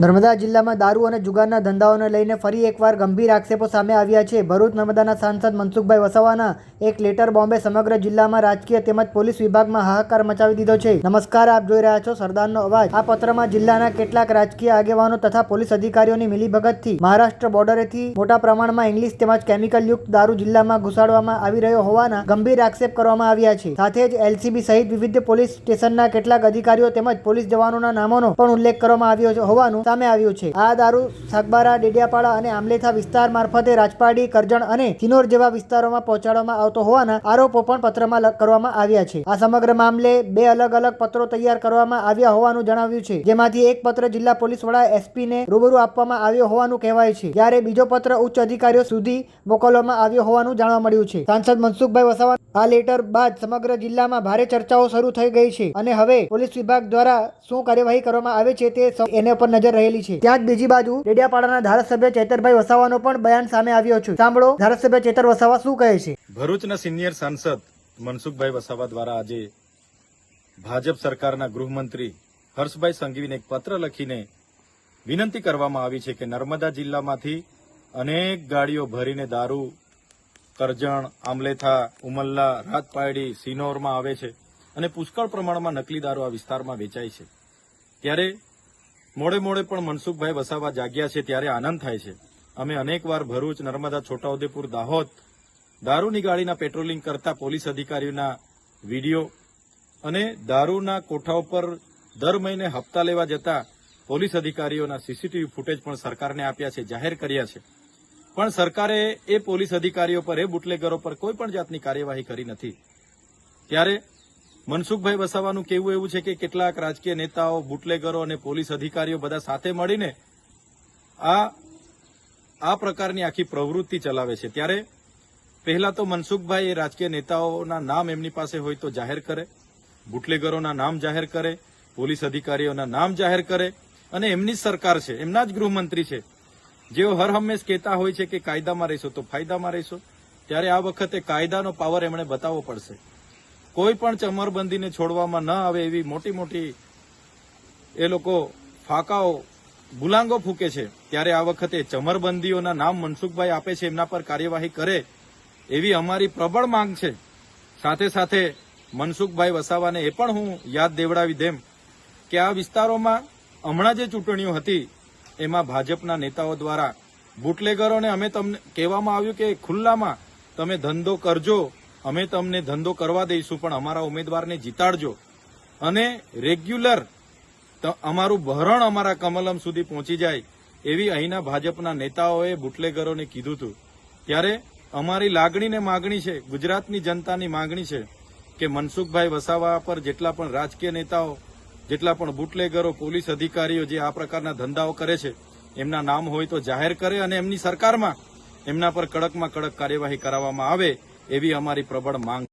નર્મદા જિલ્લામાં દારૂ અને જુગારના ધંધાઓને લઈને ફરી એકવાર ગંભીર આક્ષેપો સામે આવ્યા છે. ભરૂચ નર્મદાના સાંસદ મનસુખભાઈ વસાવાના એક લેટર બોમ્બે સમગ્ર જિલ્લામાં રાજકીય તેમજ પોલીસ વિભાગમાં હાહાકાર મચાવી દીધો છે. નમસ્કાર, આપ જોઈ રહ્યા છો સરદારનો અવાજ. આ પત્રમાં જિલ્લાના કેટલાક રાજકીય આગેવાનો તથા પોલીસ અધિકારીઓની મિલીભગતથી મહારાષ્ટ્ર બોર્ડરેથી મોટા પ્રમાણમાં ઇંગ્લિશ તેમજ કેમિકલયુક્ત દારૂ જિલ્લામાં ઘુસાડવામાં આવી રહ્યો હોવાના ગંભીર આક્ષેપ કરવામાં આવ્યા છે. સાથે જ એલસીબી સહિત વિવિધ પોલીસ સ્ટેશનના કેટલાક અધિકારીઓ તેમજ પોલીસ જવાનોના નામોનો પણ ઉલ્લેખ કરવામાં આવ્યો હોવાનું સામે આવ્યું છે. આ દારૂ સાગબારા, ડેડિયાપાડા અને આમલેથા વિસ્તાર મારફતે રાજપારડી, કરજણ અને કિનોર જેવા વિસ્તારોમાં પહોંચાડવામાં આવતો હોવાના આરોપો પણ પત્રમાં કરવામાં આવ્યા છે. આ સમગ્ર મામલે બે અલગ અલગ પત્રો તૈયાર કરવામાં આવ્યા હોવાનું જણાવ્યું છે, જેમાંથી એક પત્ર જિલ્લા પોલીસ વડા એસપીને રૂબરૂ આપવામાં આવ્યો હોવાનું કહેવાય છે, જ્યારે બીજો પત્ર ઉચ્ચ અધિકારીઓ સુધી મોકલવામાં આવ્યો હોવાનું જાણવા મળ્યું છે. સાંસદ મનસુખભાઈ વસાવા આ લેટર બાદ સમગ્ર જિલ્લામાં ભારે ચર્ચાઓ શરૂ થઈ ગઈ છે અને હવે પોલીસ વિભાગ દ્વારા શું કાર્યવાહી કરવામાં આવે છે તે એના પર નજર રહેલી છે. ત્યાં જ બીજી બાજુ ડેડિયાપાડાના ધારાસભ્ય ચેતરભાઈ વસાવાનો પણ બયાન સામે આવ્યો છે. સાંભળો ધારાસભ્ય ચેતર વસાવા શું કહે છે. ભરૂચના સિનિયર સાંસદ મનસુખભાઈ વસાવા દ્વારા આજે ભાજપ સરકારના ગૃહમંત્રી હર્ષભાઈ સંઘવીને એક પત્ર લખીને વિનંતી કરવામાં આવી છે કે નર્મદા જિલ્લામાંથી અનેક ગાડીઓ ભરીને દારૂ કરજણ, આમલેથા, ઉમલ્લા, રાજપારડી, સિનોરમાં આવે છે અને પુષ્કળ પ્રમાણમાં નકલી દારૂ આ વિસ્તારમાં વેચાય છે. ત્યારે મોડે મોડે પણ મનસુખભાઈ વસાવા જાગ્યા છે ત્યારે આનંદ થાય છે. અમે અનેકવાર ભરૂચ, નર્મદા, છોટાઉદેપુર, દાહોદ દારૂની ગાડીના પેટ્રોલિંગ કરતા પોલીસ અધિકારીઓના વિડીયો અને દારૂના કોઠા ઉપર દર મહિને હપ્તા લેવા જતા પોલીસ અધિકારીઓના સીસીટીવી ફૂટેજ પણ સરકારને આપ્યા છે, જાહેર કર્યા છે. પણ સરકારે એ પોલીસ અધિકારીઓ પર, એ બુટલેગરો પર કોઈ પણ જાતની કાર્યવાહી કરી નથી. ત્યારે મનસુખભાઈ વસાવાનું કહેવું એવું છે કે કેટલાક રાજકીય નેતાઓ, બુટલેગરો અને પોલીસ અધિકારીઓ બધા સાથે મળીને આ પ્રકારની આખી પ્રવૃત્તિ ચલાવે છે. ત્યારે પહેલા તો મનસુખભાઈ એ રાજકીય નેતાઓના નામ એમની પાસે હોય તો જાહેર કરે, બુટલેગરોના નામ જાહેર કરે, પોલીસ અધિકારીઓના નામ જાહેર કરે અને એમની જ સરકાર છે, એમના જ ગૃહમંત્રી છે, જેઓ હર હંમેશ કહેતા હોય છે કે કાયદામાં રહીશો તો ફાયદામાં રહીશો. ત્યારે આ વખતે કાયદાનો પાવર એમણે બતાવવો પડશે. કોઈ પણ ચમરબંધીને છોડવામાં ન આવે એવી મોટી મોટી એ લોકો ફાંકાઓ, ગુલાંગો ફૂકે છે. ત્યારે આ વખતે ચમરબંધીઓના નામ મનસુખભાઈ આપે છે, એમના પર કાર્યવાહી કરે એવી અમારી પ્રબળ માંગ છે. સાથે સાથે મનસુખભાઈ વસાવાને એ પણ હું યાદ દેવડાવી દેમ કે આ વિસ્તારોમાં હમણાં જે ચૂંટણીઓ હતી એમાં ભાજપના નેતાઓ દ્વારા બુટલેગરોને અમે તમને કહેવામાં આવ્યું કે ખુલ્લામાં તમે ધંધો કરજો, અમે તમને ધંધો કરવા દઈશું, પણ અમારા ઉમેદવારને જીતાડજો અને રેગ્યુલર અમારું ભરણ અમારા કમલમ સુધી પહોંચી જાય એવી અહીંના ભાજપના નેતાઓએ બુટલેગરોને કીધું હતું. ત્યારે અમારી લાગણી ને માગણી છે, ગુજરાતની જનતાની માગણી છે કે મનસુખભાઈ વસાવા પર જેટલા પણ રાજકીય નેતાઓ, જેટલા પણ બુટલેગરો, પોલીસ અધિકારીઓ જે આ પ્રકારના ધંધાઓ કરે છે એમના નામ હોય તો જાહેર કરે અને એમની સરકારમાં એમના પર કડકમાં કડક કાર્યવાહી કરાવવામાં આવે એવી અમારી પ્રબળ માંગ